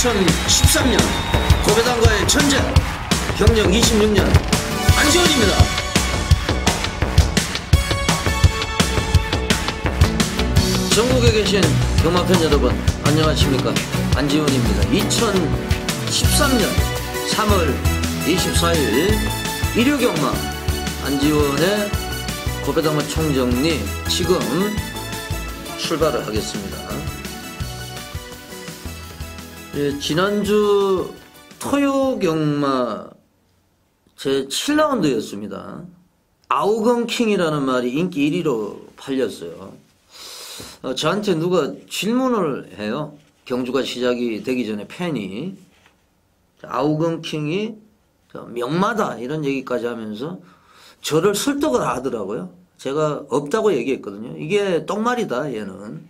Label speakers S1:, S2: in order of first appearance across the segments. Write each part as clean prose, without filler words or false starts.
S1: 2013년 고배당과의 전쟁 경력 26년 안지원입니다. 전국에 계신 경마팬 여러분 안녕하십니까. 안지원입니다. 2013년 3월 24일 일요경마 안지원의 고배당과 총정리 지금 출발을 하겠습니다. 예, 지난주 토요경마 제 7라운드였습니다. 아우건킹이라는 말이 인기 1위로 팔렸어요. 저한테 누가 질문을 해요. 경주가 시작이 되기 전에 팬이 아우건킹이 명마다 이런 얘기까지 하면서 저를 설득을 하더라고요. 제가 없다고 얘기했거든요. 이게 똥말이다. 얘는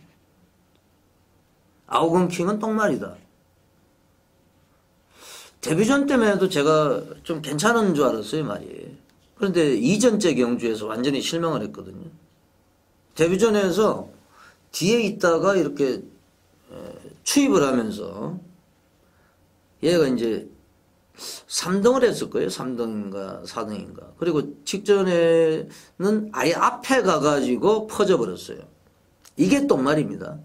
S1: 아우건킹은 똥말이다. 데뷔전 때문에도 제가 좀 괜찮은 줄 알았어요, 말이. 그런데 이전째 경주에서 완전히 실망을 했거든요. 데뷔전에서 뒤에 있다가 이렇게 추입을 하면서 얘가 이제 3등을 했을 거예요. 3등인가 4등인가. 그리고 직전에는 아예 앞에 가가지고 퍼져버렸어요. 이게 똥말입니다.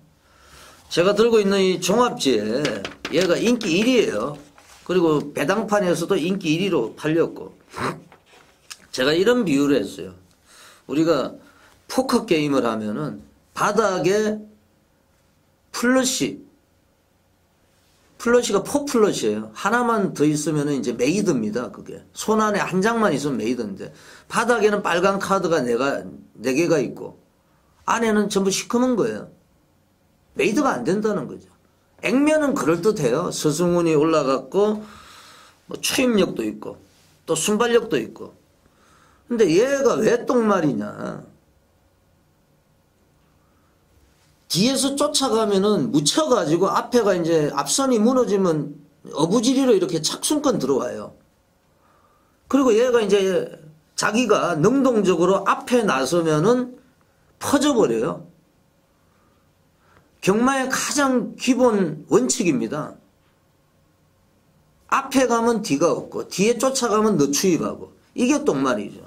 S1: 제가 들고 있는 이 종합지에 얘가 인기 1위예요. 그리고 배당판에서도 인기 1위로 팔렸고, 제가 이런 비유를 했어요. 우리가 포커 게임을 하면은 바닥에 플러시가 포플러시예요. 하나만 더 있으면은 이제 메이드입니다. 그게 손 안에 한 장만 있으면 메이드인데, 바닥에는 빨간 카드가 네 개가 있고 안에는 전부 시커먼 거예요. 메이드가 안 된다는 거죠. 액면은 그럴듯해요. 서승훈이 올라갔고 뭐 추임력도 있고 또 순발력도 있고. 근데 얘가 왜 똥말이냐. 뒤에서 쫓아가면은 묻혀가지고 앞에가 이제 앞선이 무너지면 어부지리로 이렇게 착순권 들어와요. 그리고 얘가 이제 자기가 능동적으로 앞에 나서면은 퍼져버려요. 경마의 가장 기본 원칙입니다. 앞에 가면 뒤가 없고 뒤에 쫓아가면 늦추입하고. 이게 똥말이죠.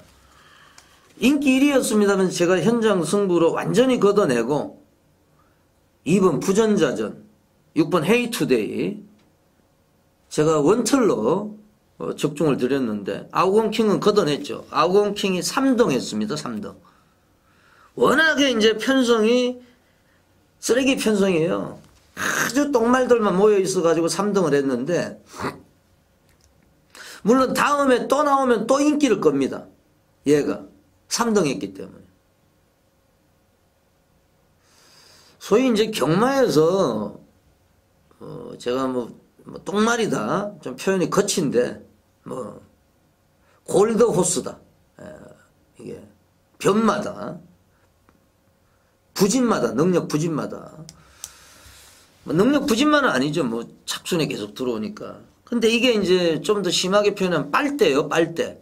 S1: 인기 1위였습니다면 제가 현장 승부로 완전히 걷어내고 2번 부전자전, 6번 헤이투데이 제가 원틀로 적중을 드렸는데 아우건킹은 걷어냈죠. 아우건킹이 3등 했습니다. 3등. 워낙에 이제 편성이 쓰레기 편성이에요. 아주 똥말들만 모여 있어가지고 3등을 했는데, 물론 다음에 또 나오면 또 인기를 겁니다. 얘가 3등 했기 때문에. 소위 이제 경마에서 제가 뭐 똥말이다 좀 표현이 거친데 뭐 골드호스다, 이게 변마다, 부진마다, 능력 부진마다. 능력 부진만은 아니죠. 뭐 착순에 계속 들어오니까. 근데 이게 이제 좀 더 심하게 표현하면 빨대예요. 빨대.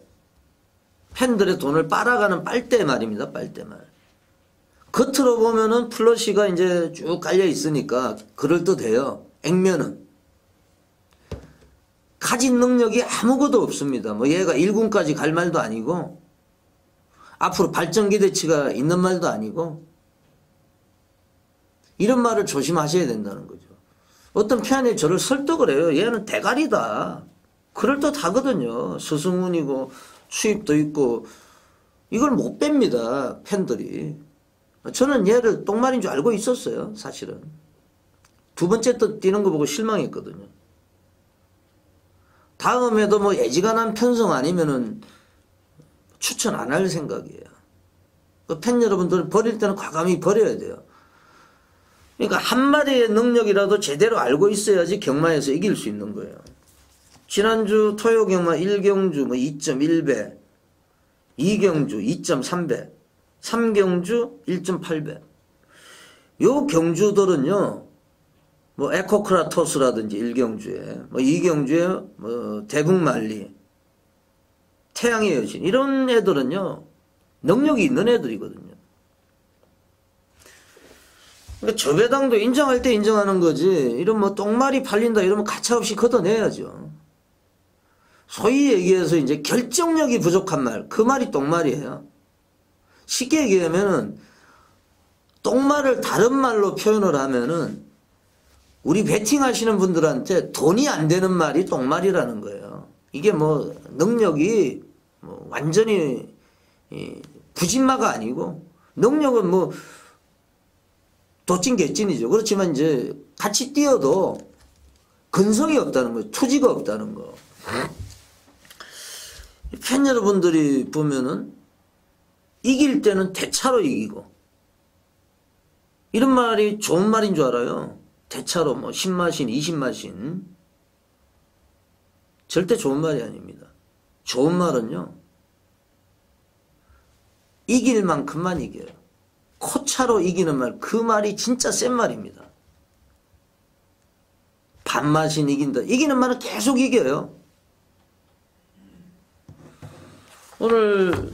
S1: 팬들의 돈을 빨아가는 빨대 말입니다. 빨대 말. 겉으로 보면은 플러시가 이제 쭉 깔려 있으니까 그럴듯해요. 액면은 가진 능력이 아무것도 없습니다. 뭐 얘가 1군까지 갈 말도 아니고 앞으로 발전 기대치가 있는 말도 아니고. 이런 말을 조심하셔야 된다는 거죠. 어떤 편이 저를 설득을 해요. 얘는 대가리다. 그럴듯하거든요. 서승훈이고 수입도 있고. 이걸 못 뺍니다. 팬들이. 저는 얘를 똥말인 줄 알고 있었어요. 사실은. 두 번째 또 뛰는 거 보고 실망했거든요. 다음에도 뭐 애지간한 편성 아니면은 추천 안 할 생각이에요. 팬 여러분들은 버릴 때는 과감히 버려야 돼요. 그러니까 한 마리의 능력이라도 제대로 알고 있어야지 경마에서 이길 수 있는 거예요. 지난주 토요 경마 1경주 뭐 2.1배, 2경주 2.3배, 3경주 1.8배. 요 경주들은요, 뭐 에코크라토스라든지 1경주에, 뭐 2경주에 뭐 대북만리, 태양의 여신, 이런 애들은요 능력이 있는 애들이거든요. 그러니까 저배당도 인정할 때 인정하는 거지. 이런 뭐 똥말이 팔린다 이러면 가차없이 걷어내야죠. 소위 얘기해서 이제 결정력이 부족한 말, 그 말이 똥말이에요. 쉽게 얘기하면은 똥말을 다른 말로 표현을 하면은 우리 베팅 하시는 분들한테 돈이 안 되는 말이 똥말이라는 거예요. 이게 뭐 능력이 뭐 완전히 부진마가 아니고 능력은 뭐 도찐 개찐이죠. 그렇지만 이제 같이 뛰어도 근성이 없다는 거예요. 투지가 없다는 거. 팬 여러분들이 보면은 이길 때는 대차로 이기고 이런 말이 좋은 말인 줄 알아요. 대차로 뭐 10마신 20마신 절대 좋은 말이 아닙니다. 좋은 말은요 이길 만큼만 이겨요. 코차로 이기는 말, 그 말이 진짜 센 말입니다. 반마신 이긴다. 이기는 말은 계속 이겨요. 오늘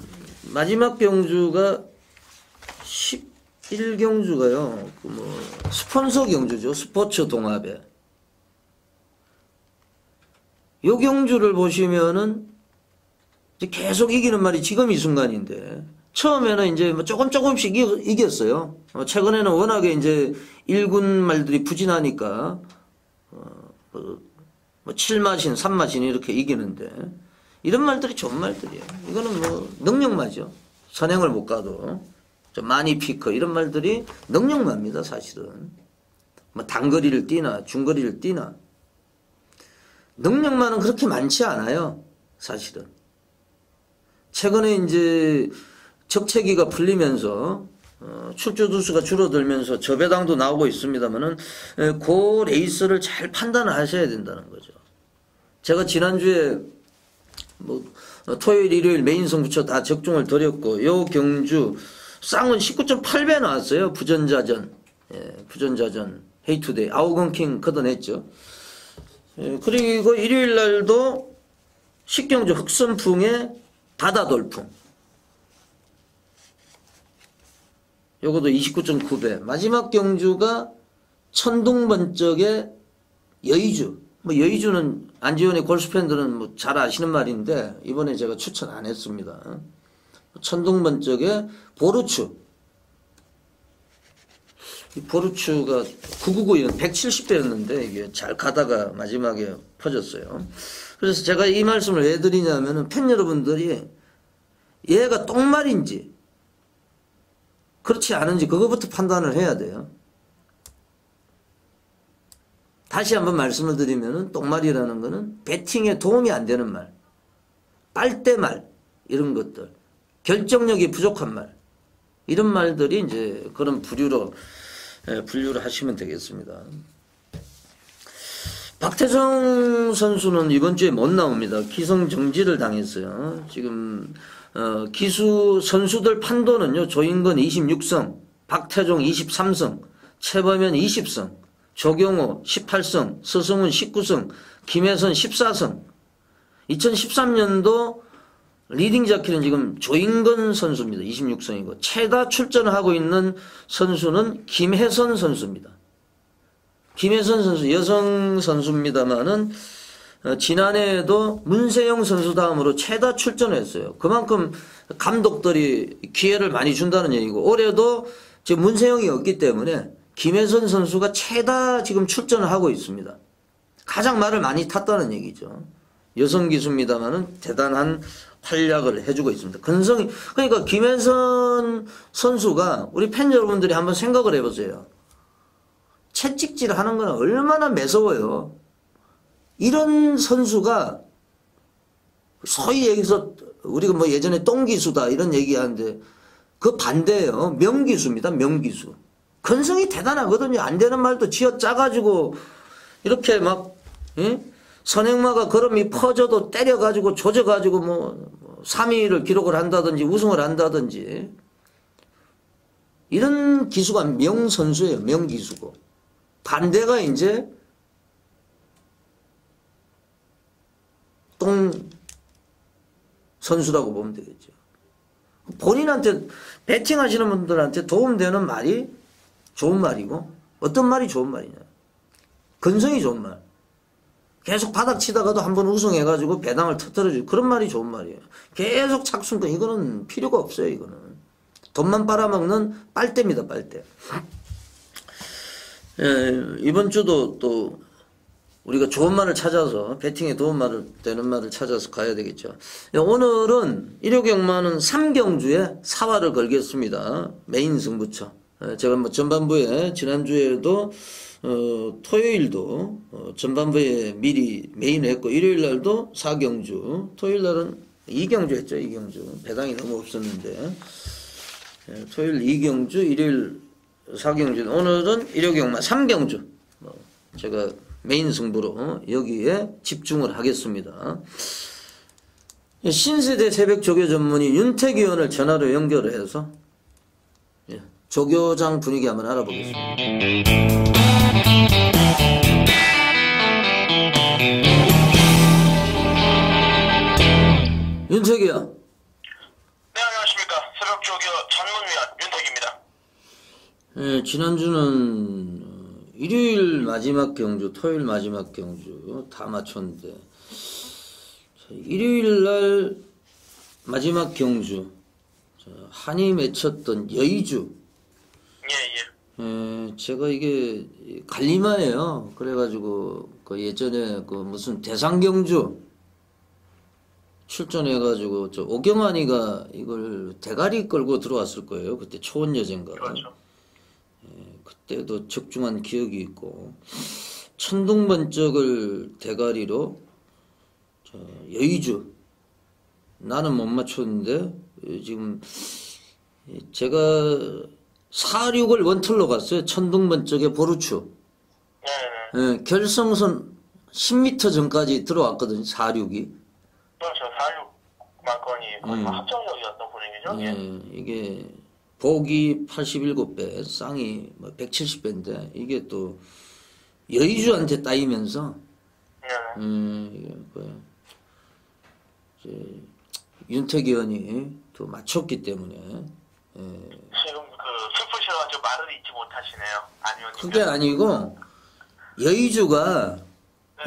S1: 마지막 경주가 11경주가요. 그 뭐 스폰서 경주죠. 스포츠 동합에. 요 경주를 보시면은 이제 계속 이기는 말이 지금 이 순간인데 처음에는 이제 뭐 조금씩 이겼어요. 최근에는 워낙에 이제 1군 말들이 부진하니까 뭐 7마신, 3마신 이렇게 이기는데 이런 말들이 좋은 말들이에요. 이거는 뭐 능력마죠. 선행을 못 가도 좀 많이 피커 이런 말들이 능력마입니다. 사실은 뭐 단거리를 뛰나 중거리를 뛰나 능력마는 그렇게 많지 않아요. 사실은 최근에 이제 적체기가 풀리면서 출조 두수가 줄어들면서 저배당도 나오고 있습니다만은 그 레이스를 잘 판단을 하셔야 된다는 거죠. 제가 지난주에 뭐 토요일 일요일 메인성 붙여 다 적중을 드렸고 요 경주 쌍은 19.8배 나왔어요. 부전자전 부전자전 헤이투데이 아우건킹 걷어냈죠. 그리고 일요일 날도 식경주 흑선풍의 바다돌풍 요것도 29.9배. 마지막 경주가 천둥번쩍의 여의주. 뭐 여의주는 안지원의 골수팬들은 뭐 잘 아시는 말인데 이번에 제가 추천 안 했습니다. 천둥번쩍의 보르추. 이 보르추가 999는 170배였는데 이게 잘 가다가 마지막에 퍼졌어요. 그래서 제가 이 말씀을 왜 드리냐면은 팬 여러분들이 얘가 똥말인지 그렇지 않은지 그거부터 판단을 해야 돼요. 다시 한번 말씀을 드리면은 똥말이라는 거는 배팅에 도움이 안 되는 말, 빨대말 이런 것들, 결정력이 부족한 말 이런 말들이 이제 그런 분류를 하시면 되겠습니다. 박태성 선수는 이번 주에 못 나옵니다. 기성 정지를 당했어요. 지금 기수 선수들 판도는요. 조인건 26승, 박태종 23승, 최범현 20승, 조경호 18승, 서성훈 19승, 김혜선 14승. 2013년도 리딩 자키는 지금 조인건 선수입니다. 26승이고 최다 출전을 하고 있는 선수는 김혜선 선수입니다. 김혜선 선수 여성 선수입니다만은 지난해에도 문세영 선수 다음으로 최다 출전했어요. 그만큼 감독들이 기회를 많이 준다는 얘기고 올해도 지금 문세영이 없기 때문에 김혜선 선수가 최다 지금 출전을 하고 있습니다. 가장 말을 많이 탔다는 얘기죠. 여성 기수입니다만은 대단한 활약을 해주고 있습니다. 근성이 그러니까 김혜선 선수가 우리 팬 여러분들이 한번 생각을 해보세요. 채찍질 하는 건 얼마나 매서워요. 이런 선수가 소위 얘기해서 우리가 뭐 예전에 똥기수다 이런 얘기하는데 그 반대예요. 명기수입니다. 명기수. 근성이 대단하거든요. 안 되는 말도 쥐어 짜가지고 이렇게 막 선행마가 걸음이 퍼져도 때려가지고 조져가지고 뭐 3위를 기록을 한다든지 우승을 한다든지 이런 기수가 명선수예요. 명기수고 반대가 이제 똥 선수라고 보면 되겠죠. 본인한테 배팅하시는 분들한테 도움되는 말이 좋은 말이고 어떤 말이 좋은 말이냐. 근성이 좋은 말. 계속 바닥 치다가도 한번 우승해가지고 배당을 터뜨려주고 그런 말이 좋은 말이에요. 계속 착순권 이거는 필요가 없어요. 이거는 돈만 빨아먹는 빨대입니다. 빨대. 예, 이번 주도 또 우리가 좋은 말을 찾아서 배팅에 도움 되는 말을 찾아서 가야 되겠죠. 예, 오늘은 일요경마는 3경주에 사활을 걸겠습니다. 메인 승부처. 예, 제가 뭐 전반부에 지난주에도 토요일도 전반부에 미리 메인을 했고 일요일 날도 4경주 토요일 날은 2경주 했죠. 2경주 배당이 너무 없었는데 예, 토요일 2경주 일요일 4경주 오늘은 일요경마 3경주 제가 메인 승부로 여기에 집중을 하겠습니다. 신세대 새벽 조교 전문의 윤택 의원을 전화로 연결해서 예, 조교장 분위기 한번 알아보겠습니다. 윤택이야.
S2: 네, 안녕하십니까. 새벽조교 전문위원 윤택입니다.
S1: 예, 지난주는 일요일 마지막 경주, 토요일 마지막 경주 다 맞췄는데 일요일 날 마지막 경주 한이 맺혔던 여의주 제가 이게 갈리마예요. 그래가지고 그 예전에 그 무슨 대상경주 출전해가지고 저 오경환이가 이걸 대가리 끌고 들어왔을 거예요. 그때 초원여제인가.
S2: 그렇죠.
S1: 그때도 적중한 기억이 있고 천둥번쩍을 대가리로 여의주 나는 못 맞췄는데 지금 제가 4-6을 원툴로 갔어요. 천둥번쩍의 보루추. 예, 결승선 10m 전까지 들어왔거든요. 4-6이.
S2: 그렇죠. 4-6만건이 거의 합정적이었던 분위기죠.
S1: 예, 이게 복이 87배, 쌍이 뭐 170배인데 이게 또 여의주한테 따이면서 이게 뭐야, 이제 윤택 의원이 또 맞췄기 때문에
S2: 지금 슬프셔가지고 말을 잊지 못하시네요. 아니요.
S1: 그게 아니고 여의주가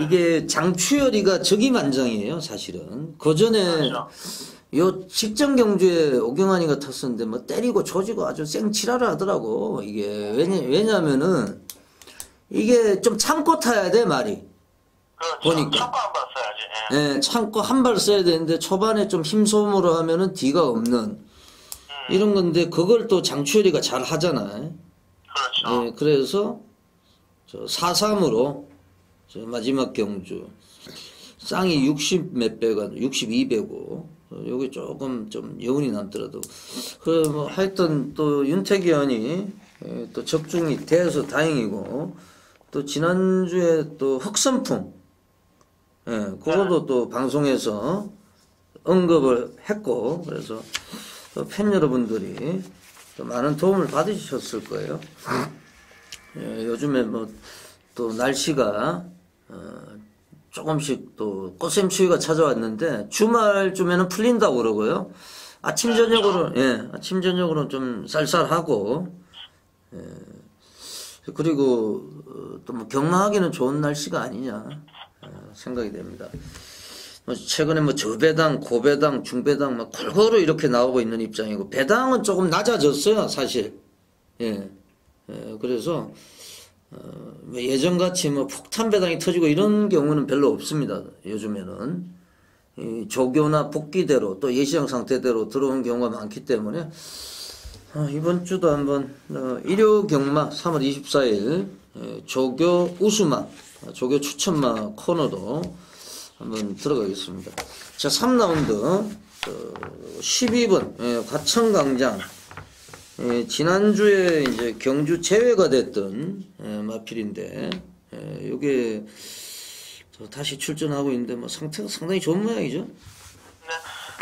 S1: 이게 장추열이가 적임안장이에요. 사실은 그 전에
S2: 그렇죠.
S1: 요 직전 경주에 오경환이가 탔었는데 뭐 때리고 조지고 아주 생치라를 하더라고. 이게 왜냐면은 이게 좀 참고 타야 돼 말이.
S2: 그렇죠.
S1: 보니까.
S2: 참고 한번 써야지.
S1: 예, 참고 한 발 써야 되는데 초반에 좀 힘소모로 하면은 뒤가 없는 이런 건데 그걸 또 장추열이가 잘 하잖아.
S2: 그렇죠.
S1: 예, 그래서 저 4-3으로 저 마지막 경주 쌍이 60 몇 배가 62배고 여기 조금 좀 여운이 남더라도 그 뭐 하여튼 또 윤택 의원이 또 적중이 돼서 다행이고 또 지난주에 또 흑선풍 그것도 또 방송에서 언급을 했고 그래서 또 팬 여러분들이 또 많은 도움을 받으셨을 거예요. 요즘에 뭐 또 날씨가 조금씩 또 꽃샘추위가 찾아왔는데 주말쯤에는 풀린다고 그러고요. 아침 저녁으로는 좀 쌀쌀하고 그리고 또 뭐 경마하기는 좋은 날씨가 아니냐 생각이 됩니다. 최근에 뭐 저배당, 고배당, 중배당 막 골고루 이렇게 나오고 있는 입장이고 배당은 조금 낮아졌어요, 사실. 그래서 예전같이 뭐 폭탄 배당이 터지고 이런 경우는 별로 없습니다. 요즘에는 이 조교나 복귀대로 또 예시장 상태대로 들어온 경우가 많기 때문에 이번 주도 한번 일요 경마 3월 24일 조교 우수마 조교 추천마 코너도 한번 들어가겠습니다. 자, 3라운드 12번 과천강장 지난주에 이제 경주 제외가 됐던 마필인데 요게 다시 출전하고 있는데 뭐 상태가 상당히 좋은 모양이죠.
S2: 네,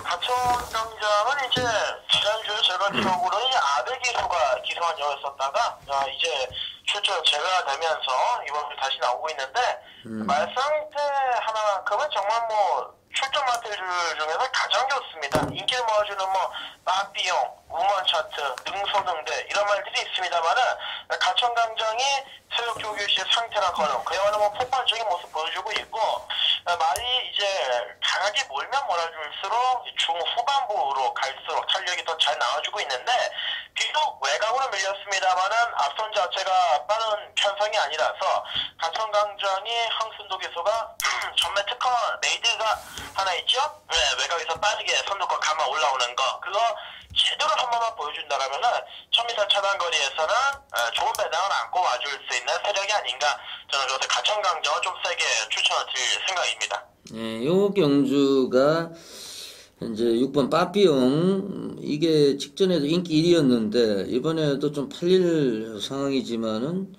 S2: 과천강장은 이제 지난주에 제가 기억으로는 아베기수가 기성한 여였었다가 이제 출전 제외가 되면서 이번 주 다시 나오고 있는데 말 상태 하나만큼은 정말 뭐 출전 마필들 중에서 가장 좋습니다. 인기를 모아주는 뭐 마비용, 우먼 차트, 능소능대 이런 말들이 있습니다만은 가천강장이 새벽 조교시의 상태나 걸음 그야말로 뭐 폭발적인 모습 보여주고 있고 말이 이제 강하게 몰면 몰아줄수록 중후반부로 갈수록 탄력이 더 잘 나와주고 있는데 비록 외곽으로 밀렸습니다만은 앞선 자체가 빠른 편성이 아니라서 가천강장이 황순도 기수가 전매 특허 레이드가 하나 있죠? 네, 외곽에서 빠르게 선두권 감아 올라오는 거 그거 제대로 한 번만 보여준다라면은 1000m 차단 거리에서는 좋은 배당을 안고 와줄 수 있는 세력이 아닌가 저는 그래서 가천강정을 좀 세게 추천을 드릴 생각입니다.
S1: 예, 요 경주가 이제 6번 빠삐용 이게 직전에도 인기 1위였는데 이번에도 좀 팔릴 상황이지만은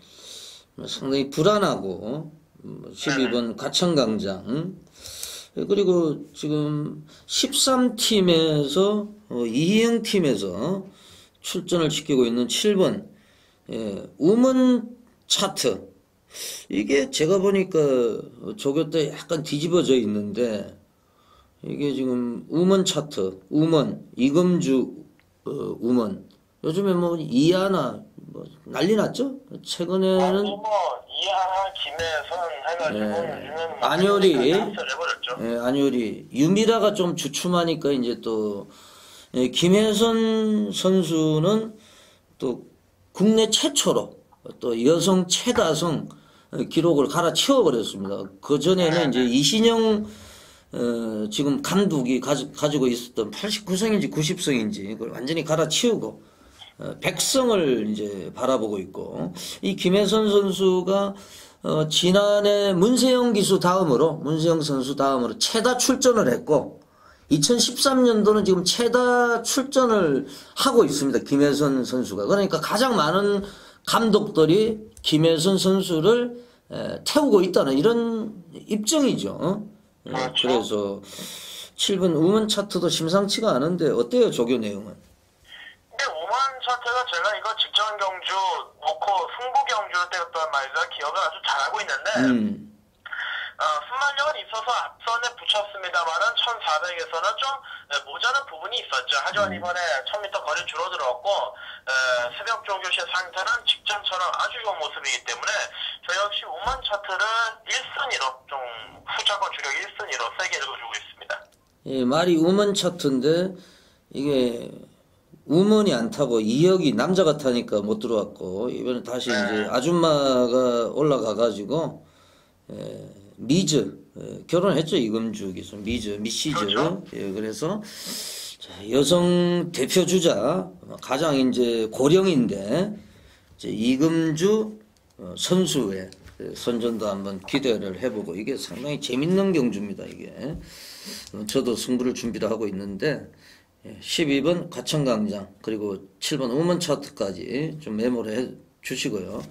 S1: 상당히 불안하고 12번 가천강장 그리고 지금 13팀에서 이희영 팀에서 출전을 시키고 있는 7번 우먼 차트 이게 제가 보니까 조교 때 약간 뒤집어져 있는데 이게 지금 우먼 차트 우먼 이금주 우먼 요즘에 뭐 이하나 뭐 난리 났죠? 최근에는
S2: 뭐 이하나 김혜선 해가지고 요즘에는 뭐
S1: 안효리
S2: 해버렸죠.
S1: 안효리 유미라가 좀 주춤하니까 이제 또 김혜선 선수는 또 국내 최초로 또 여성 최다성 기록을 갈아치워 버렸습니다. 그 전에는 이제 이신영 지금 감독이 가지고 있었던 89성인지 90성인지 그걸 완전히 갈아치우고 100성을 이제 바라보고 있고 이 김혜선 선수가 지난해 문세영 선수 다음으로 최다 출전을 했고 2013년도는 지금 최다 출전을 하고 있습니다. 김혜선 선수가. 그러니까 가장 많은 감독들이 김혜선 선수를 태우고 있다는 이런 입증이죠.
S2: 그렇죠.
S1: 그래서 7번 우먼 차트도 심상치가 않은데 어때요, 조교 내용은?
S2: 근데 우먼 차트가 제가 이거 직전 경주 놓고 승부 경주 때였던 말과 기억을 아주 잘하고 있는데 순발력은 있어서 앞선에 붙였습니다만은 1400에서는 좀 모자란 부분이 있었죠. 하지만 이번에 1000m 거리 줄어들었고 새벽 조교시의 상태는 직전처럼 아주 좋은 모습이기 때문에 저 역시 우먼 차트를 1순위로 좀 후차권 주력 1순위로 세게 읽어주고 있습니다.
S1: 예, 말이 우먼 차트인데 이게 우먼이 안 타고 이혁이 남자가 타니까 못 들어왔고 이번에 다시 이제 아줌마가 올라가가지고 미즈 결혼했죠. 이금주 기수 미시즈
S2: 그렇죠.
S1: 예, 그래서 자, 여성 대표 주자 가장 이제 고령인데 이제 이금주 선수의 선전도 한번 기대를 해보고 이게 상당히 재밌는 경주입니다. 이게 저도 승부를 준비를 하고 있는데 12번 가천강장 그리고 7번 우먼 차트까지 좀 메모를 해 주시고요.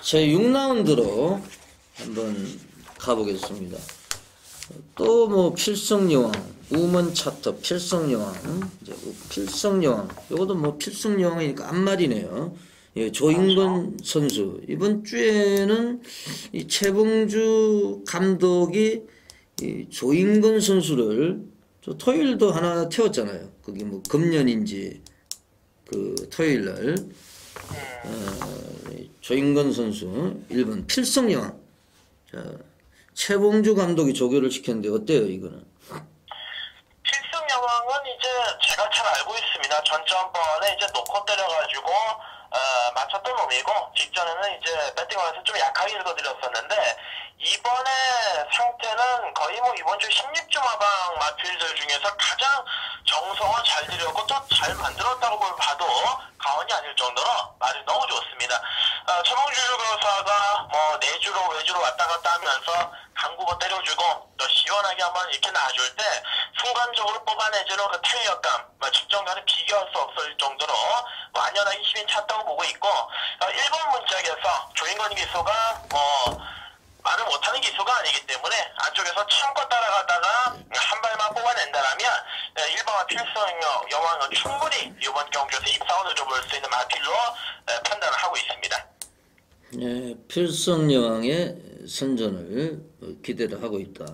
S1: 제 6라운드로 한번 가보겠습니다. 또 뭐 필승여왕 우먼 차트 필승여왕 이제 필승여왕 요것도 뭐 필승여왕이니까 앞말이네요. 예, 조인건 선수 이번 주에는 이 최봉주 감독이 이 조인건 선수를 저 토요일도 하나 태웠잖아요. 그게 뭐 금년인지 그 토요일날 조인건 선수 1번 필승여왕 자 최봉주 감독이 조교를 시켰는데 어때요 이거는?
S2: 필승 여왕은 이제 제가 잘 알고 있습니다. 전전번에 이제 놓고 때려가지고 맞췄던 놈이고 직전에는 이제 배팅원에서 좀 약하게 읽어드렸었는데 이번에 상태는 거의 뭐 이번 주 16주 마방 마필들 중에서 가장 정성을 잘 들였고 또 잘 만들었다고 봐도 과언이 아닐 정도로 말이 너무 좋습니다. 최봉주 교사가 뭐 내주로 외주로 왔다 갔다 하면서 강구고 때려주고 또 시원하게 한번 이렇게 놔줄 때 순간적으로 뽑아내주는 그 탄력감 직전과는 비교할 수 없을 정도로 완연하게 힘이 찼다고 보고 있고 1번 문짝에서 조인건 기수가 말을 못하는 기수가 아니기 때문에 안쪽에서 참고 따라가다가 한 발만 뽑아낸다라면 1번과 필승 여왕은 충분히 이번 경주에서 입상을 해볼 수 있는 마필로 판단을 하고 있습니다.
S1: 네, 필승 여왕의 선전을 기대를 하고 있다.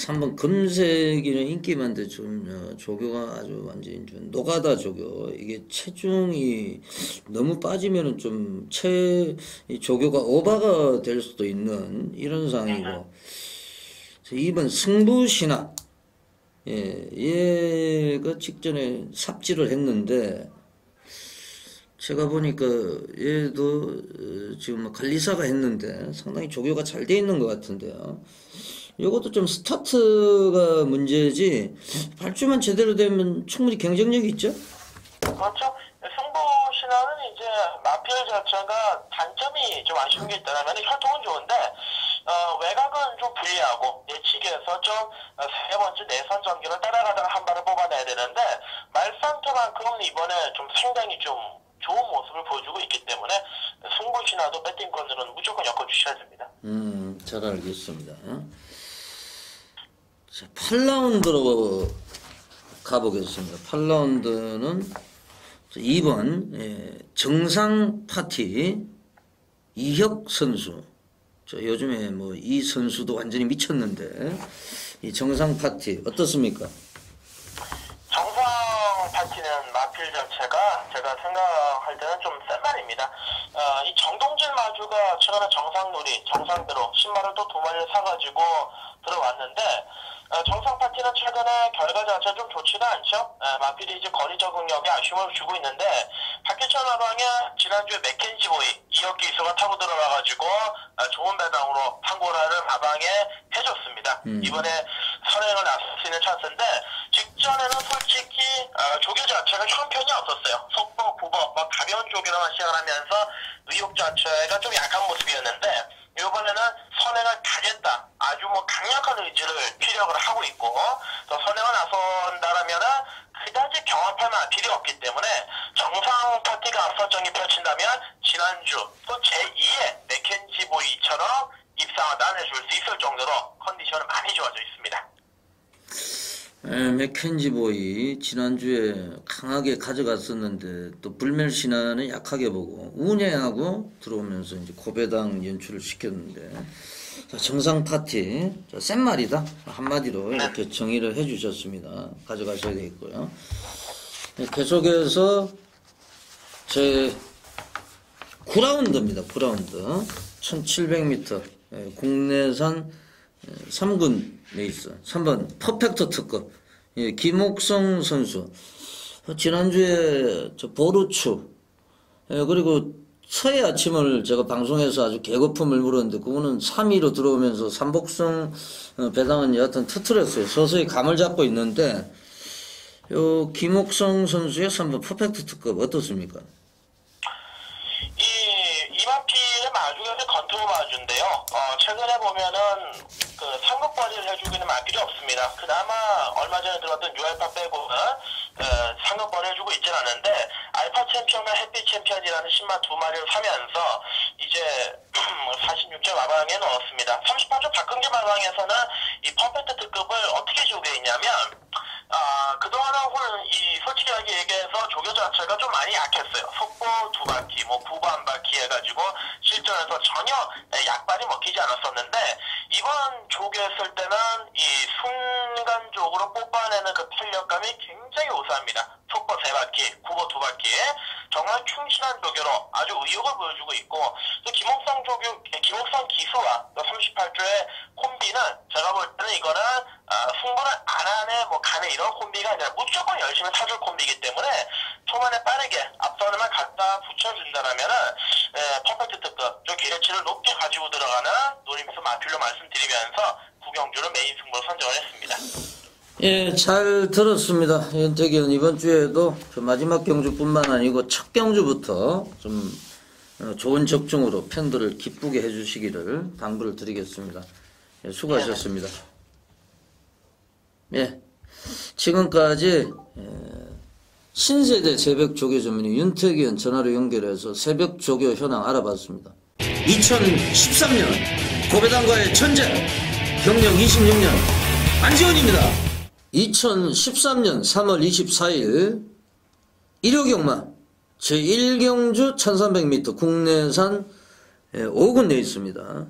S1: 3번 금색이는 인기 많은데 좀 조교가 아주 완전히 좀 노가다 조교. 이게 체중이 너무 빠지면은 좀 이 조교가 오버가 될 수도 있는 이런 상황이고. 2번 승부신화. 예, 얘가 직전에 삽질을 했는데 제가 보니까 얘도 지금 관리사가 했는데 상당히 조교가 잘 돼 있는 것 같은데요. 이것도 좀 스타트가 문제지 발주만 제대로 되면 충분히 경쟁력이 있죠?
S2: 그렇죠. 승부 신화는 이제 마필 자체가 단점이 좀 아쉬운 게 있다면 혈통은 좋은데 외곽은 좀 불리하고 예측에서 좀 세 번째 내선 전기를 따라가다가 한 발을 뽑아내야 되는데 말상태만큼은 이번에 좀 상당히 좀 좋은 모습을 보여주고 있기 때문에 승부 신화도 배팅권으로는 무조건 엮어주셔야 됩니다.
S1: 잘 알겠습니다. 자, 8라운드로 가보겠습니다. 8라운드는 2번 정상 파티 이혁 선수. 요즘에 뭐 이 선수도 완전히 미쳤는데 이 정상 파티 어떻습니까?
S2: 정상 파티는 마필 자체가 제가 생각할 때는 좀 센 말입니다. 이 정동진 마주가 최근에 정상놀이, 정상대로 신발을 또 2마리를 사가지고 들어왔는데 정상 파티는 최근에 결과 자체가 좀 좋지가 않죠. 마필이 이제 거리 적응력에 아쉬움을 주고 있는데 박기철 마방에 지난주에 맥켄지보이 이혁기 이수가 타고 들어와가지고 좋은 배당으로 판고라를 마방에 해줬습니다. 이번에 선행을 나설 수 있는 찬스인데 직전에는 솔직히 조교 자체가 형편이 없었어요. 속보, 구법, 가벼운 조교로만 시작을 하면서 의욕 자체가 좀 약한 모습이었는데 이번에는 선행을 가겠다. 아주 강력한 의지를 피력을 하고 있고 또 선행을 나선다라면은 그다지 경합할 만한 필요 없기 때문에 정상 파티가 앞설정이 펼친다면 지난주 또 제2의 맥켄지보이처럼 입상을 나눠줄 수 있을 정도로 컨디션은 많이 좋아져 있습니다.
S1: 맥켄지보이 지난주에 강하게 가져갔었는데 또 불멸신화는 약하게 보고 운해하고 들어오면서 이제 고배당 연출을 시켰는데 자, 정상 파티 센 말이다 한마디로 이렇게 정의를 해주셨습니다. 가져가셔야 되겠고요. 계속해서 제 9라운드입니다. 9라운드 1700m 국내산 3군 레이스 3번 퍼펙트 특급 김옥성 선수 지난주에 보루추 그리고 서해 아침을 제가 방송에서 아주 개거품을 물었는데 그거는 3위로 들어오면서 삼복성 배당은 여하튼 터트렸어요. 서서히 감을 잡고 있는데 요 김옥성 선수의 3번 퍼펙트 특급 어떻습니까?
S2: 이마피의 마주가 건투 마주인데요. 최근에 보면은 상급 관리를 해주고 있는 마필이 없습니다. 그나마 얼마 전에 들어왔던 유알파 빼고는 상급 관리 해주고 있진 않은데 알파 챔피언과 햇빛 챔피언이라는 신마 2마리를 사면서 이제 46점 마방에 넣었습니다. 38점 박근계 마방에서는 이 퍼펙트 특급을 어떻게 조교해 있냐면 그동안은 솔직하게 얘기해서 조교 자체가 좀 많이 약했어요. 속보 2바퀴, 구보 1바퀴 해가지고 실전에서 전혀 약발이 먹히지 않았었는데 이번 조교했을 때는 이 순간적으로 뽑아내는 그 탄력감이 굉장히 우수합니다. 속보 3바퀴, 구보 2바퀴에 정말 충실한 조교로 아주 의욕을 보여주고 있고 또 김옥성 기수와 38조의 콤비는 제가 볼 때는 이거는 승부를 안 하네 가네 이런 콤비가 아니라 무조건 열심히 타줄 콤비이기 때문에 초반에 빠르게 앞선에만 갖다 붙여준다라면은 퍼펙트 특급 좀 기대치를 높게 가지고 들어가는 노림수 마필로 말씀드리면서 구경주를 메인 승부로 선정을 했습니다.
S1: 예, 잘 들었습니다. 윤택이 의원 이번 주에도 마지막 경주뿐만 아니고 첫 경주부터 좀 좋은 적중으로 팬들을 기쁘게 해주시기를 당부를 드리겠습니다. 예, 수고하셨습니다. 예, 지금까지 신세대 새벽 조교 전문의 윤택이 의원 전화로 연결해서 새벽 조교 현황 알아봤습니다. 2013년 고배당과의 전쟁 경력 26년 안지원입니다. 2013년 3월 24일 일요경마 제1경주 1300m 국내산 5군 레이스입니다.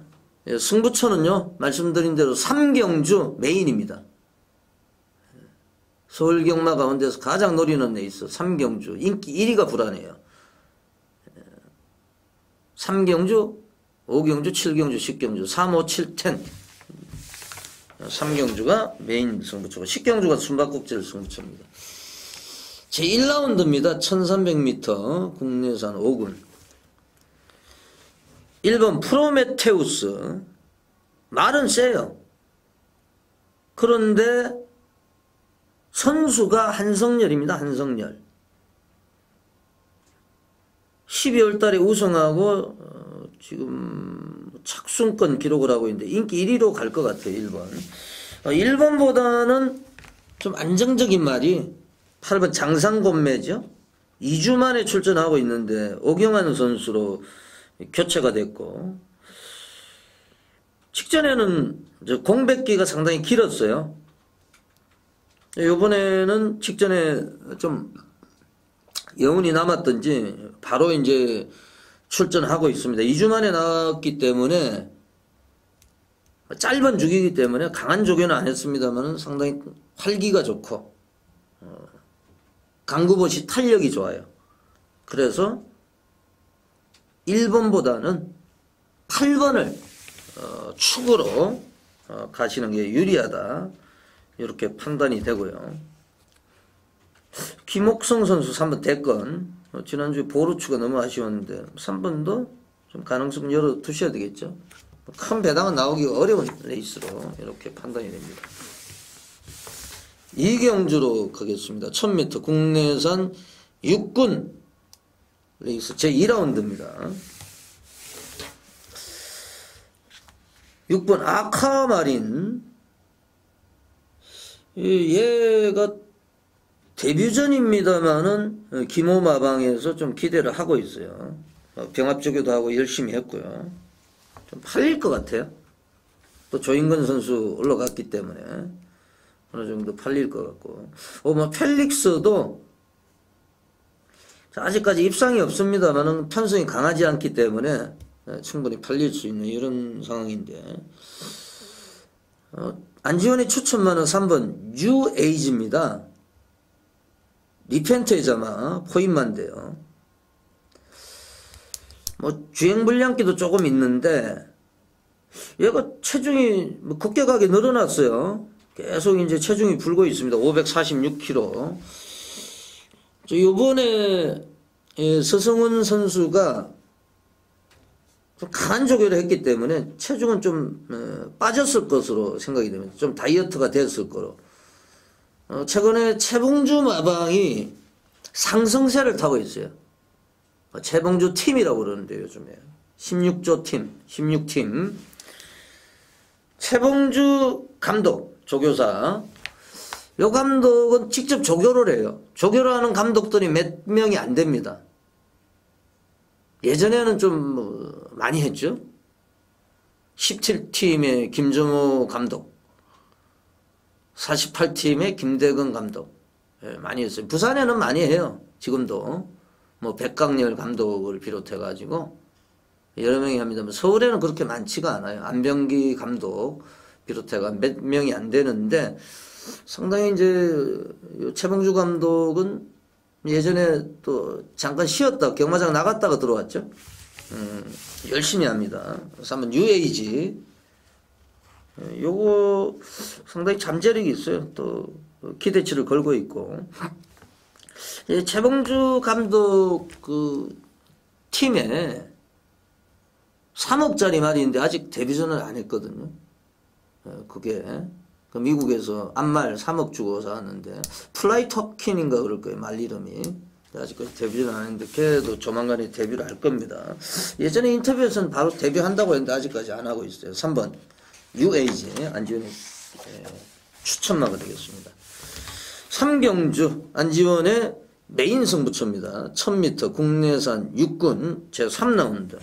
S1: 승부처는요, 말씀드린 대로 삼경주 메인입니다. 서울 경마 가운데서 가장 노리는 레이스 삼경주 인기 1위가 불안해요. 삼경주, 5경주, 7경주, 10경주, 3, 5, 7, 10 삼경주가 메인 승부처고 10경주가 숨바꼭질 승부처입니다. 제1라운드입니다. 1300m 국내산 5군 1번 프로메테우스. 말은 세요. 그런데 선수가 한성열입니다. 한성열. 12월 달에 우승하고 지금 착순권 기록을 하고 있는데 인기 1위로 갈 것 같아요. 1번. 1번보다는 좀 안정적인 말이 8번 장상곤매죠. 2주 만에 출전하고 있는데 오경환 선수로 교체가 됐고 직전에는 공백기가 상당히 길었어요. 이번에는 직전에 좀 여운이 남았던지 바로 이제 출전하고 있습니다. 2주 만에 나왔기 때문에 짧은 주기이기 때문에 강한 조교는 안 했습니다만 상당히 활기가 좋고 강구봇이 탄력이 좋아요. 그래서 1번보다는 8번을 축으로 가시는 게 유리하다. 이렇게 판단이 되고요. 김옥성 선수 3번 대건. 지난주에 보루추가 너무 아쉬웠는데 3번도 좀 가능성 열어두셔야 되겠죠. 큰 배당은 나오기 어려운 레이스로 이렇게 판단이 됩니다. 이경주로 가겠습니다. 1000m 국내산 6군 레이스 제2라운드입니다. 6번 아카마린. 얘가 데뷔전입니다만은 김호마방에서 좀 기대를 하고 있어요. 병합조교도 하고 열심히 했고요. 좀 팔릴 것 같아요. 또 조인근 선수 올라갔기 때문에 어느 정도 팔릴 것 같고. 뭐 펠릭스도 아직까지 입상이 없습니다만은 편성이 강하지 않기 때문에 충분히 팔릴 수 있는 이런 상황인데. 안지원의 추천만은 3번 뉴에이지입니다. 리펜트의 자마 포인만데요. 뭐 주행불량기도 조금 있는데 얘가 체중이 급격하게 늘어났어요. 계속 이제 체중이 불고 있습니다. 546kg. 요번에 서성훈 선수가 좀 강한 조교를 했기 때문에 체중은 좀 빠졌을 것으로 생각이 됩니다. 좀 다이어트가 됐을 거로. 최근에 최봉주 마방이 상승세를 타고 있어요. 최봉주 팀이라고 그러는데 요즘에 16조 팀, 16팀. 최봉주 감독, 조교사. 요 감독은 직접 조교를 해요. 조교를 하는 감독들이 몇 명이 안 됩니다. 예전에는 좀 많이 했죠. 17팀의 김정호 감독, 48팀의 김대근 감독, 많이 했어요. 부산에는 많이 해요. 지금도 뭐 백강렬 감독을 비롯해가지고 여러 명이 합니다만 서울에는 그렇게 많지가 않아요. 안병기 감독 비롯해가 몇 명이 안 되는데 상당히 이제 최봉주 감독은 예전에 또 잠깐 쉬었다 경마장 나갔다가 들어왔죠. 열심히 합니다. 그래서 한번 뉴에이지 요거 상당히 잠재력이 있어요. 또 기대치를 걸고 있고 최봉주 감독 그 팀에 3억짜리 말인데 아직 데뷔전을 안 했거든요. 그게 그 미국에서 암말 3억 주고 사왔는데 플라이 터킨인가 그럴 거예요. 말 이름이. 아직까지 데뷔를 안 했는데 걔도 조만간에 데뷔를 할 겁니다. 예전에 인터뷰에서는 바로 데뷔한다고 했는데 아직까지 안 하고 있어요. 3번 뉴에이지 안지원의 추천마가 되겠습니다. 삼경주 안지원의 메인 승부처입니다. 1000m 국내산 6군 제3라운드.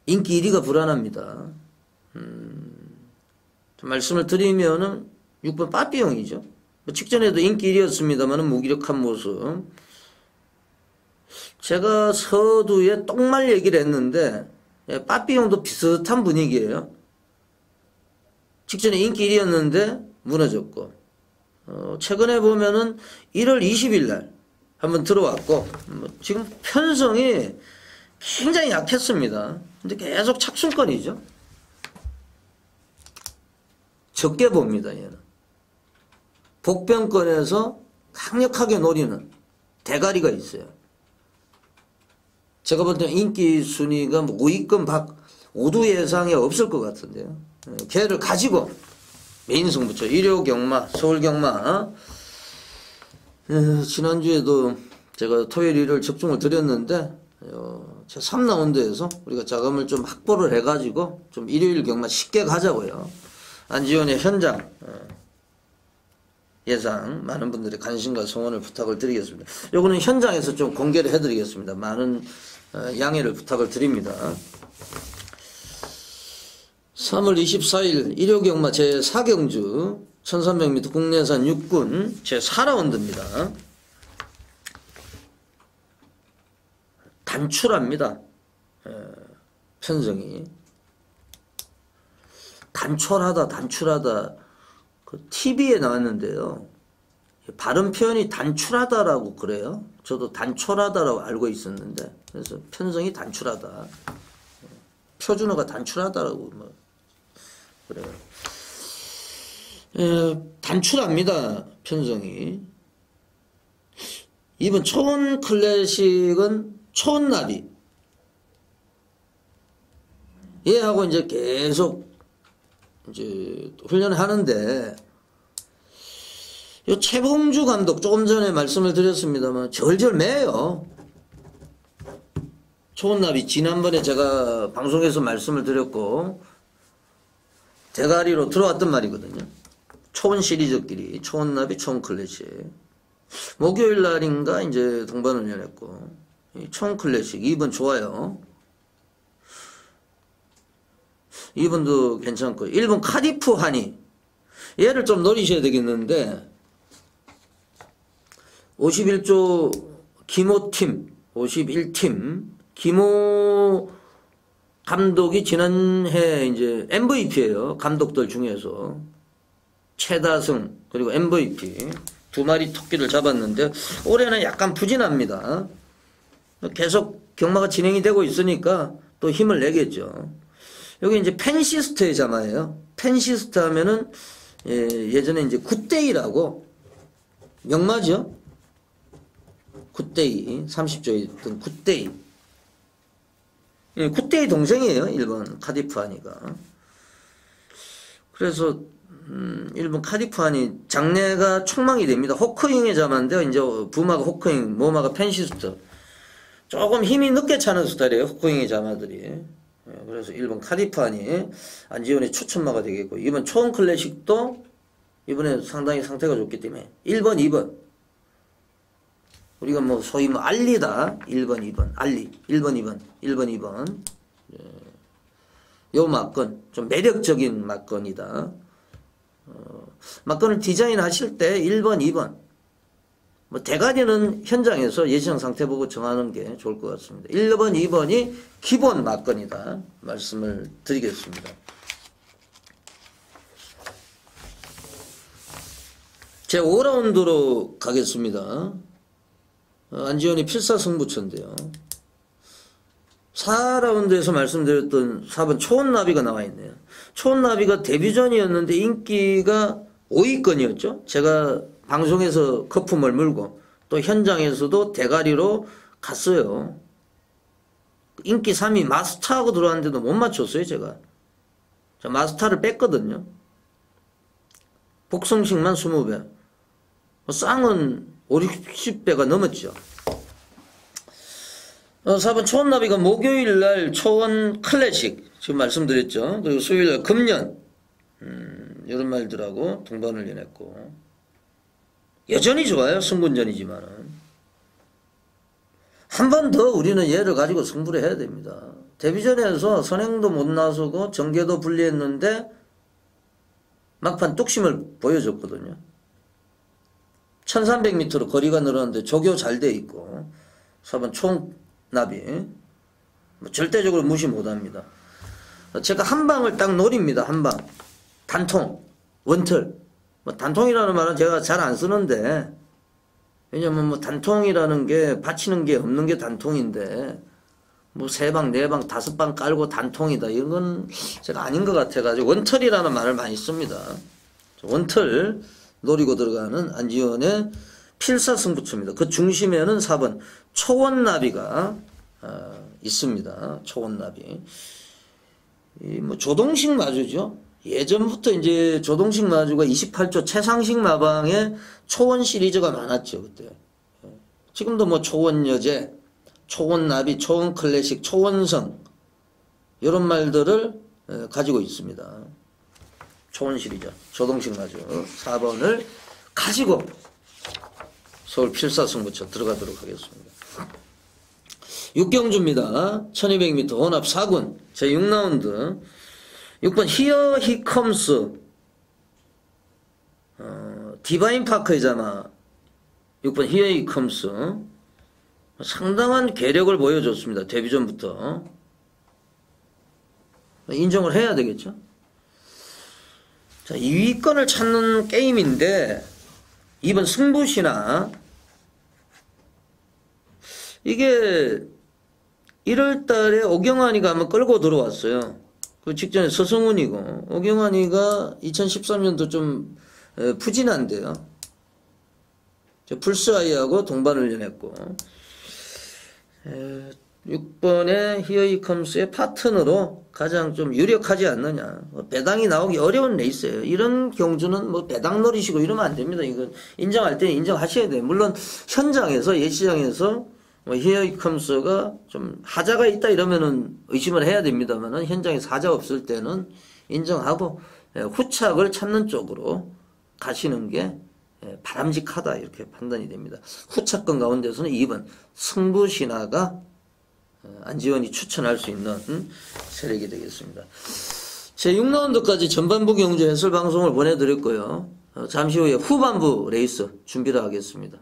S1: 인기 1위가 불안합니다. 말씀을 드리면은 6번 빠삐용이죠. 직전에도 인기 1위였습니다만은 무기력한 모습. 제가 서두에 똥말 얘기를 했는데 예, 빠삐용도 비슷한 분위기예요. 직전에 인기 1위였는데 무너졌고, 최근에 보면은 1월 20일 날 한번 들어왔고, 지금 편성이 굉장히 약했습니다. 근데 계속 착순권이죠. 적게 봅니다, 얘는. 복병권에서 강력하게 노리는 대가리가 있어요. 제가 볼 때는 인기 순위가 5위권 5두 예상이 없을 것 같은데요. 걔를 가지고 메인 승부처 일요경마, 서울경마. 지난주에도 제가 토요일 일요일 적중을 드렸는데 제 3라운드에서 우리가 자금을 좀 확보를 해가지고 좀 일요일 경마 쉽게 가자고요. 안지원의 현장 예상 많은 분들의 관심과 성원을 부탁을 드리겠습니다. 요거는 현장에서 좀 공개를 해드리겠습니다. 많은 양해를 부탁을 드립니다. 3월 24일 일요경마 제4경주 1300m 국내산 6군 제4라운드입니다. 단출합니다. 편성이 단출하다 그 TV에 나왔는데요. 발음 표현이 단출하다라고 그래요. 저도 단촐하다라고 알고 있었는데 그래서 편성이 단출하다. 표준어가 단출하다라고 뭐 그래요. 단출합니다. 편성이. 이번 초원 클래식은 초원나비. 얘하고 이제 계속 이제 훈련을 하는데 요 최봉주 감독 조금 전에 말씀을 드렸습니다만 절절 매요. 초원나비 지난번에 제가 방송에서 말씀을 드렸고 대가리로 들어왔던 말이거든요. 초원 시리즈끼리 초원나비 초원 클래식 목요일 날인가 이제 동반을 연했고 초원 클래식 2번 좋아요. 2번도 괜찮고 1번 카디프 하니 얘를 좀 노리셔야 되겠는데 51조 김호팀 51팀 김호 감독이 지난해 이제 MVP예요. 감독들 중에서 최다승 그리고 MVP 두 마리 토끼를 잡았는데 올해는 약간 부진합니다. 계속 경마가 진행이 되고 있으니까 또 힘을 내겠죠. 여기 이제 펜시스트의 자마예요. 펜시스트 하면은 예전에 이제 굿데이라고 명마죠. 굿데이 30조에 있던 굿데이. 굿데이 동생이에요. 1번 카디프하니가. 그래서 1번 카디프하니 장래가 촉망이 됩니다. 호크잉의 자마인데요. 이제 부마가 호크잉, 모마가 펜시스트. 조금 힘이 늦게 차는 스타일이에요. 호크잉의 자마들이. 그래서 1번 카디프하니 안지원의 추천마가 되겠고 2번 초원 클래식도 이번에 상당히 상태가 좋기 때문에 1번, 2번 우리가 뭐 소위 뭐 알리다 1번, 2번 알리 1번, 2번 1번, 2번 요 막건 좀 매력적인 막건이다. 막건을 디자인 하실 때 1번, 2번 뭐 대가리는 현장에서 예시장 상태 보고 정하는 게 좋을 것 같습니다. 1번, 2번이 기본 막건이다 말씀을 드리겠습니다. 제 5라운드로 가겠습니다. 안지원이 필사승부처인데요. 4라운드에서 말씀드렸던 4번 초원나비가 나와 있네요. 초원나비가 데뷔전이었는데 인기가 5위권이었죠. 제가 방송에서 거품을 물고 또 현장에서도 대가리로 갔어요. 인기 3위 마스터하고 들어왔는데도 못 맞췄어요. 제가 마스터를 뺐거든요. 복성식만 20배 쌍은 5, 60배가 넘었죠. 4번 초원나비가 목요일날 초원 클래식 지금 말씀드렸죠. 그리고 수요일날 금년 이런 말들하고 동반을 연했고 여전히 좋아요. 승군전이지만은 한 번 더 우리는 얘를 가지고 승부를 해야 됩니다. 데뷔전에서 선행도 못 나서고 전개도 불리했는데 막판 뚝심을 보여줬거든요. 1300m로 거리가 늘었는데 조교 잘 돼 있고 4번 총나비 뭐 절대적으로 무시 못합니다. 제가 한 방을 딱 노립니다. 한 방. 단통, 원털. 뭐 단통이라는 말은 제가 잘 안 쓰는데, 왜냐면 뭐 단통이라는 게 받치는 게 없는 게 단통인데, 뭐 세 방, 네 방, 다섯 방 깔고 단통이다. 이런 건 제가 아닌 것 같아가지고 원털이라는 말을 많이 씁니다. 원털 노리고 들어가는 안지원의 필사승부처입니다. 그 중심에는 4번 초원나비가 있습니다. 초원나비. 뭐 조동식 마주죠. 예전부터 이제 조동식 마주가 28조 최상식 마방에 초원 시리즈가 많았죠, 그때. 지금도 뭐 초원여제, 초원나비, 초원클래식, 초원성 이런 말들을 가지고 있습니다. 초원 시리즈, 조동식 마주 4번을 가지고 서울 필사승부처 들어가도록 하겠습니다. 육경주입니다. 1200m 혼합 4군 제6라운드 6번 Here He Comes 디바인 파크이잖아. 6번 Here He Comes 상당한 괴력을 보여줬습니다. 데뷔전부터 인정을 해야 되겠죠. 자, 2위권을 찾는 게임인데 2번 승부시나 이게 1월달에 오경환이가 한번 끌고 들어왔어요. 그 직전에 서승훈이고 오경환이가 2013년도 좀 푸진한데요. 풀스아이하고 동반훈련했고 6번의 히어이컴스의 파트너로 가장 좀 유력하지 않느냐. 배당이 나오기 어려운 레이스예요. 이런 경주는 뭐 배당 노리시고 이러면 안 됩니다. 이거 인정할 때는 인정하셔야 돼요. 물론 현장에서 예시장에서 뭐 히어이컴스가 좀 하자가 있다 이러면은 의심을 해야 됩니다만은 현장에서 하자 없을 때는 인정하고 후착을 찾는 쪽으로 가시는 게 바람직하다 이렇게 판단이 됩니다. 후착권 가운데서는 2번 승부신화가 안지원이 추천할 수 있는 세력이 되겠습니다. 제6라운드까지 전반부 경주 해설 방송을 보내드렸고요. 잠시 후에 후반부 레이스 준비를 하겠습니다.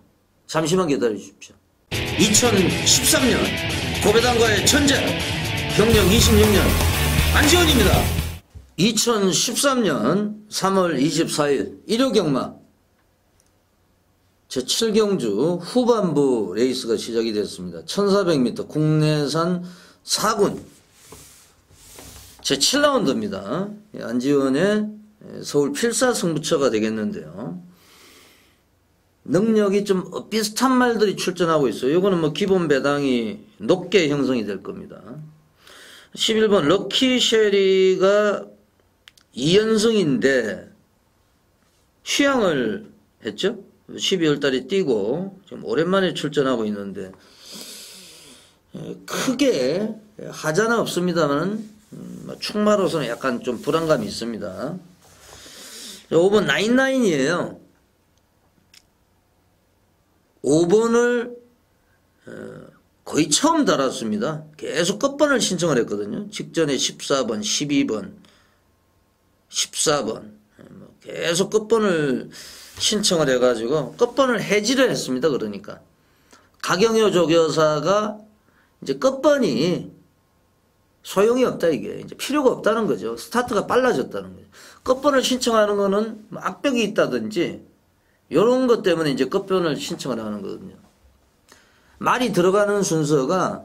S1: 잠시만 기다려 주십시오. 2013년 고배당과의 전쟁 경력 26년 안지원입니다. 2013년 3월 24일 일요경마 제7경주 후반부 레이스가 시작이 됐습니다. 1400m 국내산 4군 제7라운드입니다. 안지원의 서울 필사승부처가 되겠는데요. 능력이 좀 비슷한 말들이 출전하고 있어요. 이거는 뭐 기본 배당이 높게 형성이 될 겁니다. 11번 럭키쉐리가 2연승인데 휴양을 했죠. 12월 달에 뛰고 지금 오랜만에 출전하고 있는데 크게 하자는 없습니다만 충마로서는 약간 좀 불안감이 있습니다. 5번 나인나인이에요. 5번을 거의 처음 달았습니다. 계속 끝번을 신청을 했거든요. 직전에 14번, 12번, 14번 계속 끝번을 신청을 해가지고 끝번을 해지를 했습니다. 그러니까 가경효 조교사가 이제 끝번이 소용이 없다 이게 이제 필요가 없다는 거죠. 스타트가 빨라졌다는 거죠. 끝번을 신청하는 거는 악벽이 있다든지 이런 것 때문에 이제 끝번을 신청을 하는 거거든요. 말이 들어가는 순서가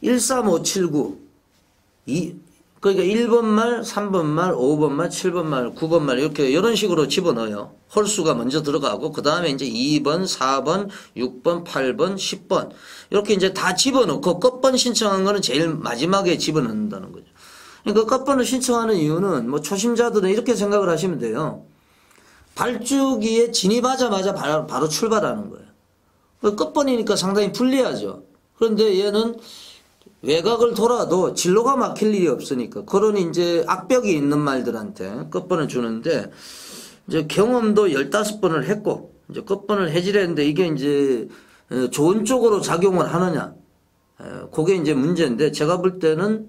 S1: 13579 그러니까 1번 말, 3번 말, 5번 말, 7번 말, 9번 말 이렇게 이런 식으로 집어넣어요. 홀수가 먼저 들어가고 그 다음에 이제 2번, 4번, 6번, 8번, 10번 이렇게 이제 다 집어넣고 끝번 신청한 거는 제일 마지막에 집어넣는다는 거죠. 그러니까 끝번을 신청하는 이유는 뭐 초심자들은 이렇게 생각을 하시면 돼요. 발주기에 진입하자마자 바로 출발하는 거예요. 끝번이니까 상당히 불리하죠. 그런데 얘는 외곽을 돌아도 진로가 막힐 일이 없으니까 그런 이제 악벽이 있는 말들한테 끝번을 주는데 이제 경험도 15번을 했고 이제 끝번을 해지했는데 이게 이제 좋은 쪽으로 작용을 하느냐 그게 이제 문제인데 제가 볼 때는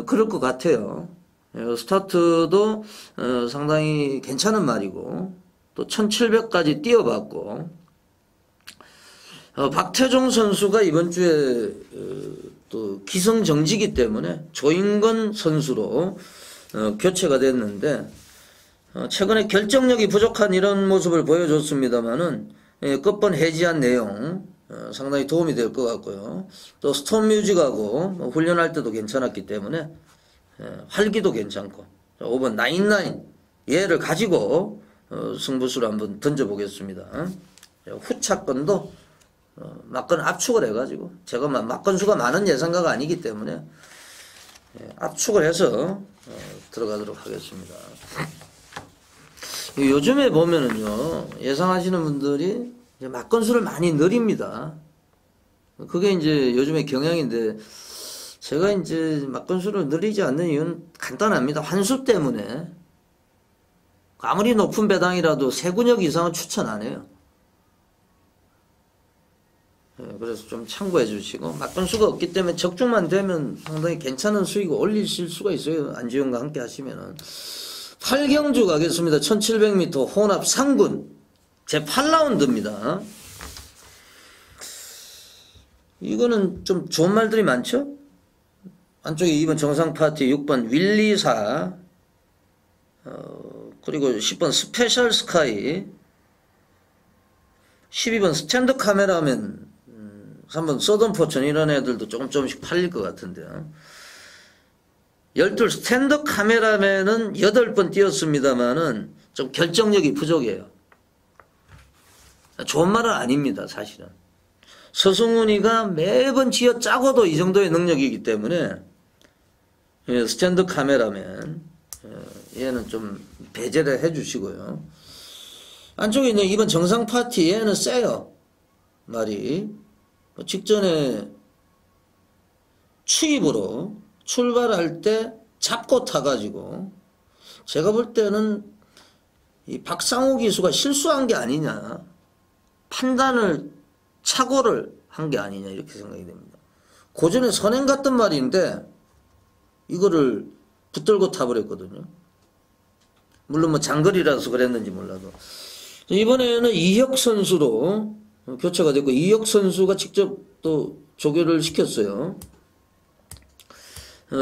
S1: 그럴 것 같아요. 스타트도 상당히 괜찮은 말이고 또 1700까지 뛰어봤고 박태종 선수가 이번 주에 또 기성정지기 때문에 조인건 선수로 교체가 됐는데 최근에 결정력이 부족한 이런 모습을 보여줬습니다만은 끝번 해지한 내용 상당히 도움이 될 것 같고요. 또 스톤뮤직하고 훈련할 때도 괜찮았기 때문에 활기도 괜찮고 5번 나인나인 얘를 가지고 승부수를 한번 던져보겠습니다. 후차권도 막건 압축을 해가지고 제가 막건수가 많은 예상가가 아니기 때문에 압축을 해서 들어가도록 하겠습니다. 요즘에 보면은요 예상하시는 분들이 이제 막건수를 많이 늘립니다. 그게 이제 요즘의 경향인데 제가 이제 막건수를 늘리지 않는 이유는 간단합니다. 환수 때문에 아무리 높은 배당이라도 3근역 이상은 추천 안 해요. 그래서 좀 참고해 주시고 막건수가 없기 때문에 적중만 되면 상당히 괜찮은 수익을 올리실 수가 있어요. 안지용과 함께 하시면은. 8경주 가겠습니다. 1700m 혼합 상군 제 8라운드입니다. 이거는 좀 좋은 말들이 많죠? 안쪽에 2번 정상파티, 6번 윌리사, 그리고 10번 스페셜 스카이, 12번 스탠드 카메라맨, 3번 서던포천 이런 애들도 조금씩 팔릴 것 같은데요. 12 스탠드 카메라맨은 8번 뛰었습니다만은 좀 결정력이 부족해요. 좋은 말은 아닙니다, 사실은. 서승훈이가 매번 쥐어 짜고도 이 정도의 능력이기 때문에 스탠드 카메라맨 얘는 좀 배제를 해주시고요. 안쪽에 있는 2번 정상 파티 얘는 세요. 말이 직전에 추입으로 출발할 때 잡고 타가지고 제가 볼 때는 이 박상호 기수가 실수한 게 아니냐, 판단을 착오를 한 게 아니냐 이렇게 생각이 됩니다. 고전에 선행 같던 말인데 이거를 붙들고 타버렸거든요. 물론 뭐 장거리라서 그랬는지 몰라도. 이번에는 이혁 선수로 교체가 됐고 이혁 선수가 직접 또 조교를 시켰어요.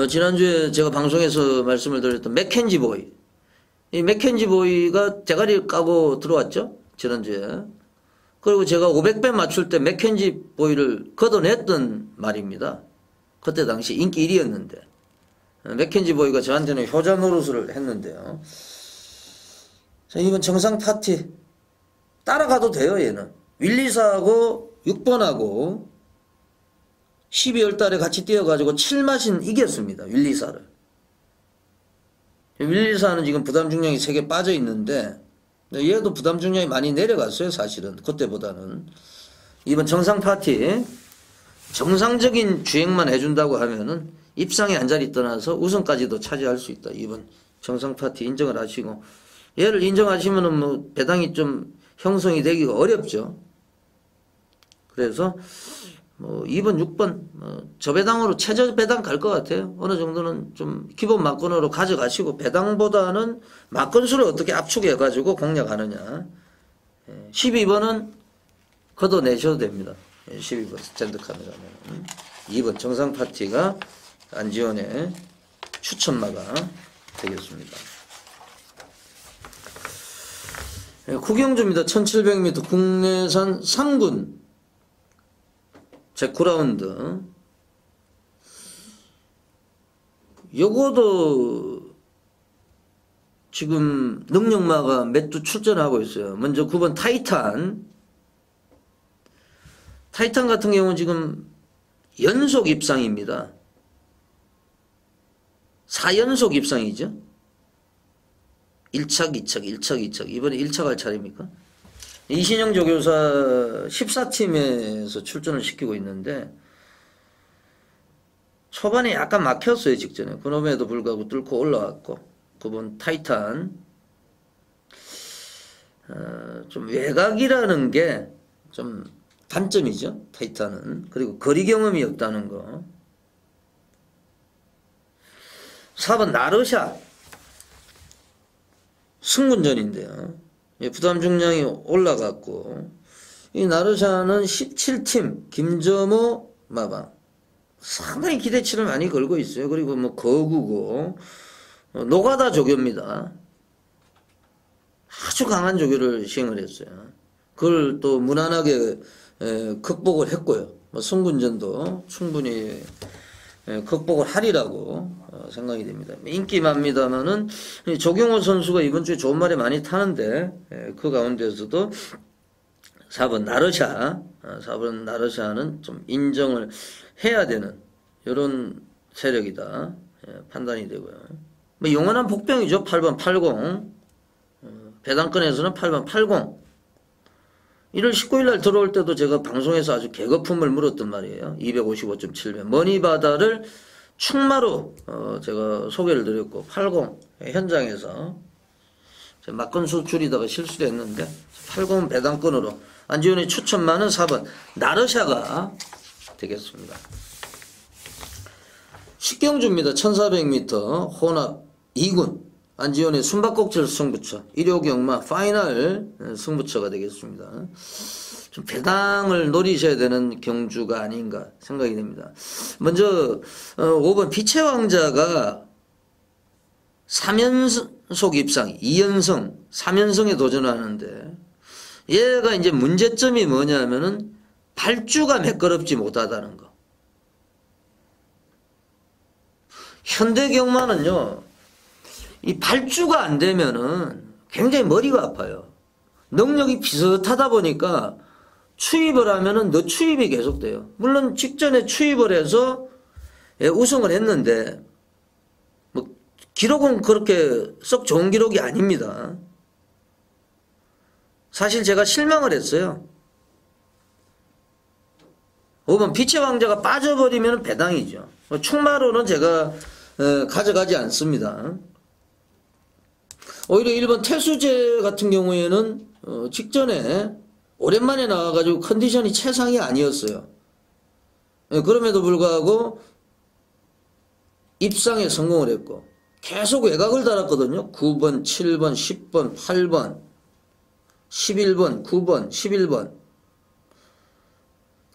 S1: 지난주에 제가 방송에서 말씀을 드렸던 맥켄지 보이. 이 맥켄지 보이가 대가리를 까고 들어왔죠? 지난주에. 그리고 제가 500배 맞출 때 맥켄지 보이를 걷어냈던 말입니다. 그때 당시 인기 1위였는데. 맥켄지 보이가 저한테는 효자 노릇을 했는데요. 자, 이번 정상 파티. 따라가도 돼요, 얘는. 윌리사하고 6번하고 12월 달에 같이 뛰어가지고 7마신 이겼습니다. 윌리사를. 윌리사는 지금 부담 중량이 3개 빠져 있는데 얘도 부담 중량이 많이 내려갔어요. 사실은 그때보다는. 이번 정상 파티 정상적인 주행만 해준다고 하면은 입상에 한 자리 떠나서 우승까지도 차지할 수 있다. 이번 정상 파티 인정을 하시고 얘를 인정하시면은 뭐 배당이 좀 형성이 되기가 어렵죠. 그래서 뭐 2번, 6번 저배당으로 최저 배당 갈 것 같아요. 어느 정도는 좀 기본 막건으로 가져가시고 배당보다는 막건수를 어떻게 압축해 가지고 공략하느냐. 12번은 걷어내셔도 됩니다. 12번 스탠드 카메라는. 2번 정상 파티가 안지원의 추천마가 되겠습니다. 구경주입니다. 1700m 국내산 3군 제 9라운드. 요거도 지금 능력마가 몇 주 출전하고 있어요. 먼저 9번 타이탄. 타이탄 같은 경우는 지금 연속 입상입니다. 4연속 입상이죠. 1착, 2착, 1착, 2착. 이번에 1착 할 차례입니까? 이신영 조교사 14팀에서 출전을 시키고 있는데 초반에 약간 막혔어요. 직전에. 그놈에도 불구하고 뚫고 올라왔고 9번 타이탄 좀 외곽이라는 게 좀 단점이죠. 타이탄은. 그리고 거리 경험이 없다는 거. 4번 나르샤 승군전인데요. 부담 중량이 올라갔고 이 나르샤는 17팀 김점호 마방 상당히 기대치를 많이 걸고 있어요. 그리고 뭐 거구고 노가다 조교입니다. 아주 강한 조교를 시행을 했어요. 그걸 또 무난하게 극복을 했고요. 뭐 성군전도 충분히 극복을 하리라고 생각이 됩니다. 인기만입니다만은 조경호 선수가 이번 주에 좋은 말이 많이 타는데 그 가운데서도 4번 나르샤는 좀 인정을 해야 되는 이런 세력이다 판단이 되고요. 뭐 영원한 복병이죠. 8번 80 배당권에서는 8번 80 1월 19일 날 들어올 때도 제가 방송에서 아주 개거품을 물었단 말이에요. 255.7배 머니바다를 충마로 제가 소개를 드렸고 80 현장에서 막건수 줄이다가 실수를 했는데 80 배당권으로 안지훈이 추천만은 4번 나르샤가 되겠습니다. 식경주입니다. 1400m 혼합 2군 안지훈의 숨바꼭질 승부처 1호경마 파이널 승부처가 되겠습니다. 좀 배당을 노리셔야 되는 경주가 아닌가 생각이 됩니다. 먼저 5번 빛의 왕자가 3연속 입상 2연승 3연승에 도전하는데 얘가 이제 문제점이 뭐냐면은 발주가 매끄럽지 못하다는 거. 현대경마는요, 이 발주가 안 되면은 굉장히 머리가 아파요. 능력이 비슷하다 보니까 추입을 하면은 너 추입이 계속돼요. 물론 직전에 추입을 해서 우승을 했는데, 뭐, 기록은 그렇게 썩 좋은 기록이 아닙니다. 사실 제가 실망을 했어요. 5번 빛의 왕자가 빠져버리면 배당이죠. 충마로는 제가 가져가지 않습니다. 오히려 1번 태수제 같은 경우에는 직전에 오랜만에 나와가지고 컨디션이 최상이 아니었어요. 그럼에도 불구하고 입상에 성공을 했고 계속 외곽을 달았거든요. 9번, 7번, 10번, 8번 11번, 9번, 11번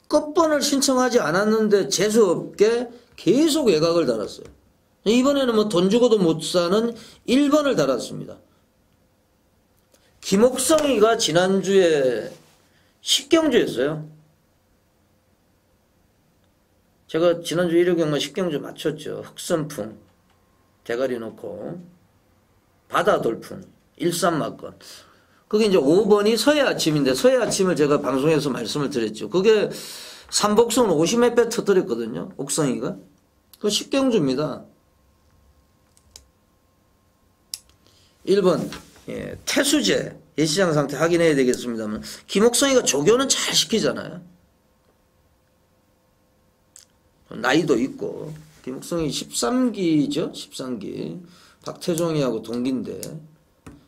S1: 끝번을 신청하지 않았는데 재수없게 계속 외곽을 달았어요. 이번에는 뭐 돈 주고도 못 사는 1번을 달았습니다. 김옥성이가 지난주에 식경주였어요. 제가 지난주 1호경마 식경주 맞췄죠. 흑선풍 대가리 놓고 바다돌풍 일산막건 그게 이제 5번이 서해 아침인데 서해 아침을 제가 방송에서 말씀을 드렸죠. 그게 삼복선 50몇 배 터뜨렸거든요. 옥성이가. 그거 식경주입니다. 1번 태수제 예시장 상태 확인해야 되겠습니다만 김옥성이가 조교는 잘 시키잖아요. 나이도 있고 김옥성이 13기죠. 13기 박태종이하고 동기인데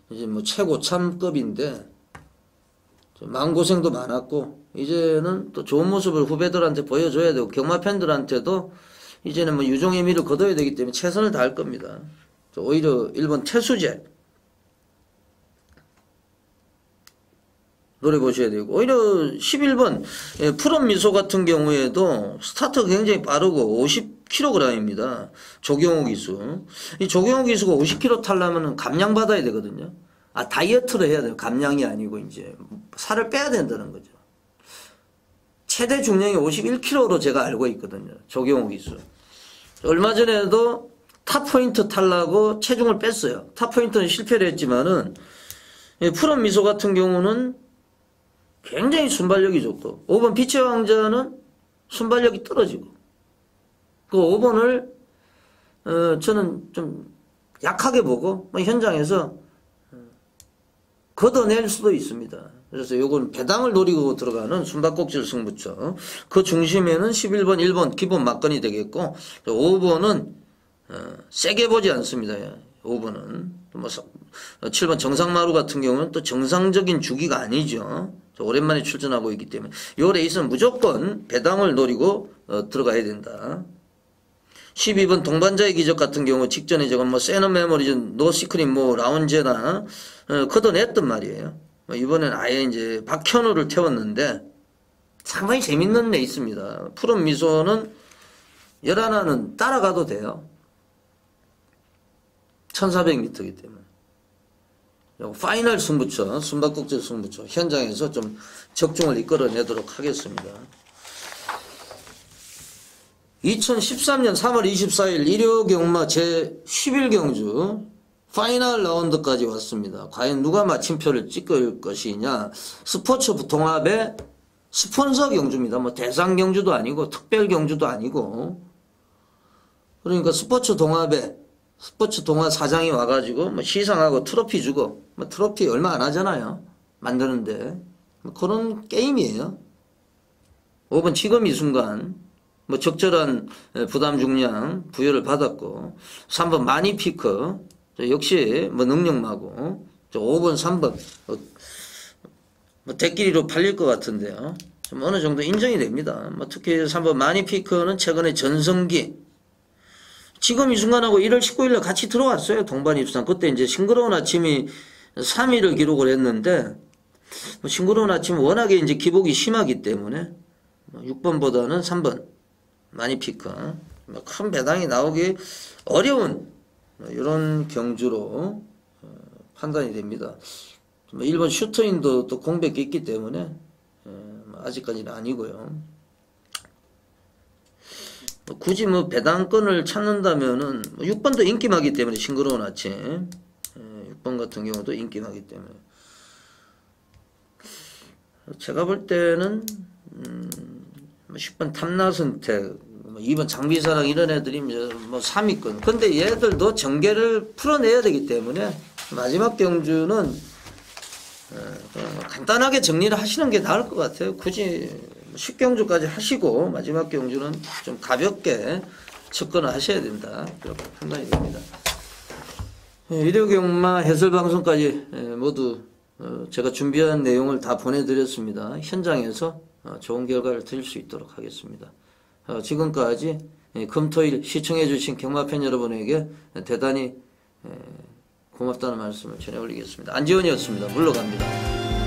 S1: 이제 뭐 최고참급인데 마음고생도 많았고 이제는 또 좋은 모습을 후배들한테 보여줘야 되고 경마 팬들한테도 이제는 뭐 유종의 미를 거둬야 되기 때문에 최선을 다할 겁니다. 오히려 1번 태수제 노래 보셔야 되고 오히려 11번 푸른 미소 같은 경우에도 스타트가 굉장히 빠르고 50kg입니다. 조경호 기수. 이 조경호 기수가 50kg 타려면 감량 받아야 되거든요. 다이어트를 해야 돼요. 감량이 아니고 이제 살을 빼야 된다는 거죠. 최대 중량이 51kg로 제가 알고 있거든요. 조경호 기수. 얼마 전에도 탑포인트 타려고 체중을 뺐어요. 탑포인트는 실패를 했지만은 푸른 미소 같은 경우는 굉장히 순발력이 좋고 5번 빛의 왕자는 순발력이 떨어지고 그 5번을 저는 좀 약하게 보고 현장에서 걷어낼 수도 있습니다. 그래서 요건 배당을 노리고 들어가는 숨바꼭질 승부처 그 중심에는 11번 1번 기본 막건이 되겠고 5번은 세게 보지 않습니다. 5번은 뭐 7번 정상마루 같은 경우는 또 정상적인 주기가 아니죠. 오랜만에 출전하고 있기 때문에 요 레이스는 무조건 배당을 노리고 들어가야 된다. 12번 동반자의 기적 같은 경우 직전에 제가 뭐 세너 메모리전 노시크림 뭐 라운제나 걷어냈단 말이에요. 이번엔 아예 이제 박현우를 태웠는데 상당히 재밌는 레이스입니다. 푸른 미소는 열하나는 따라가도 돼요. 1400m이기 때문에. 파이널 승부처, 숨바꼭질 승부처 현장에서 좀 적중을 이끌어내도록 하겠습니다. 2013년 3월 24일 일요경마 제11경주 파이널 라운드까지 왔습니다. 과연 누가 마침표를 찍을 것이냐. 스포츠 동합의 스폰서 경주입니다. 뭐 대상 경주도 아니고 특별 경주도 아니고, 그러니까 스포츠 동합 사장이 와가지고 뭐 시상하고 트로피 주고, 뭐 트로피 얼마 안 하잖아요. 만드는데. 뭐 그런 게임이에요. 5번 지금 이 순간 뭐 적절한 부담 중량 부여를 받았고, 3번 마니피크 역시 뭐 능력마고, 5번 3번 뭐 대끼리로 팔릴 것 같은데요. 좀 어느 정도 인정이 됩니다. 뭐 특히 3번 마니피크는 최근에 전성기, 지금 이 순간하고 1월 19일날 같이 들어왔어요. 동반 입상. 그때 이제 싱그러운 아침이 3위를 기록을 했는데, 뭐 싱그러운 아침은 워낙에 이제 기복이 심하기 때문에 6번보다는 3번 마니피크 큰 배당이 나오기 어려운 이런 경주로 판단이 됩니다. 1번 슈터인도 또 공백이 있기 때문에 아직까지는 아니고요. 굳이 뭐 배당권을 찾는다면은 6번도 인기마기 때문에 싱그러운 아침, 6번 같은 경우도 인기마기 때문에 제가 볼 때는 10번 탐나선택, 2번 장비사랑 이런 애들이 뭐 3위권. 근데 얘들도 전개를 풀어내야 되기 때문에 마지막 경주는 간단하게 정리를 하시는 게 나을 것 같아요. 굳이 10경주까지 하시고 마지막 경주는 좀 가볍게 접근을 하셔야 된다. 그렇게 판단이 됩니다. 일요경마 해설방송까지 모두 제가 준비한 내용을 다 보내드렸습니다. 현장에서 좋은 결과를 드릴 수 있도록 하겠습니다. 지금까지 금토일 시청해주신 경마팬 여러분에게 대단히 고맙다는 말씀을 전해 올리겠습니다. 안지원이었습니다. 물러갑니다.